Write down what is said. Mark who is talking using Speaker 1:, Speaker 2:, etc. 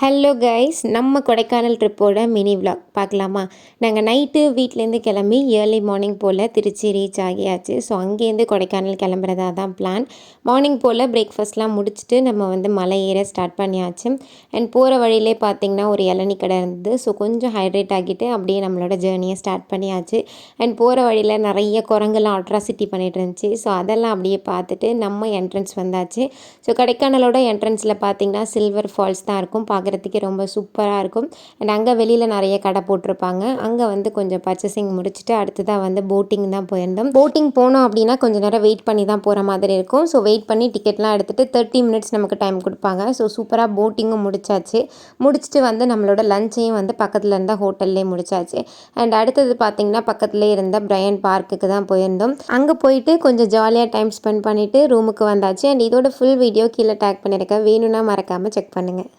Speaker 1: Hello guys, நம்ம Kodaikanal ட்ரிப்போட mini vlog பார்க்கலாமா? நாங்கள் நைட்டு வீட்டிலேருந்து கிளம்பி ஏர்லி மார்னிங் போல் திருச்சி ரீச் ஆகியாச்சு. ஸோ அங்கேருந்து கொடைக்கானல் கிளம்புறதா தான் பிளான். மார்னிங் போல் பிரேக்ஃபாஸ்ட்லாம் முடிச்சுட்டு நம்ம மலை ஏற ஸ்டார்ட் பண்ணியாச்சு. அண்ட் போகிற வழியிலே பார்த்திங்கன்னா ஒரு இளநீ கடை இருந்தது. ஸோ கொஞ்சம் ஹைட்ரேட் ஆகிட்டு அப்படியே நம்மளோட ஜேர்னியை ஸ்டார்ட் பண்ணியாச்சு. அண்ட் போகிற வழியில் நிறைய குரங்கெல்லாம் அட்ராசிட்டி பண்ணிகிட்டு இருந்துச்சு. ஸோ அதெல்லாம் அப்படியே பார்த்துட்டு நம்ம என்ட்ரன்ஸ் வந்தாச்சு. ஸோ கொடைக்கானலோட என்ட்ரன்ஸில் பார்த்திங்கன்னா சில்வர் ஃபால்ஸ் தான் இருக்கும். பார்க்குறதுக்கே ரொம்ப சூப்பராக இருக்கும். அண்ட் அங்கே வெளியில் நிறைய கடை போட்டிருப்பாங்க. அங்கே கொஞ்சம் பர்ச்சேசிங் முடிச்சுட்டு அடுத்ததாக போட்டிங் தான் போயிருந்தோம். போட்டிங் போனோம் அப்படின்னா கொஞ்சம் நேரம் வெயிட் பண்ணி தான் போகிற மாதிரி இருக்கும். ஸோ வெயிட் பண்ணி டிக்கெட்லாம் எடுத்துகிட்டு 30 மினிட்ஸ் நமக்கு டைம் கொடுப்பாங்க. ஸோ சூப்பராக போட்டிங்கும் முடிச்சாச்சு. முடிச்சுட்டு நம்மளோட லஞ்சையும் பக்கத்தில் இருந்த ஹோட்டல்லே முடிச்சாச்சு. அண்ட் அடுத்தது பார்த்திங்கன்னா பக்கத்துலேயே இருந்த பிரையன் பார்க்குக்கு தான் போயிருந்தோம். அங்கே போயிட்டு கொஞ்சம் ஜாலியாக டைம் ஸ்பெண்ட் பண்ணிவிட்டு ரூமுக்கு வந்தாச்சு. அண்ட் இதோட ஃபுல் வீடியோ கீழே டேக் பண்ணியிருக்கேன். வேணும்னா மறக்காமல் செக் பண்ணுங்கள்.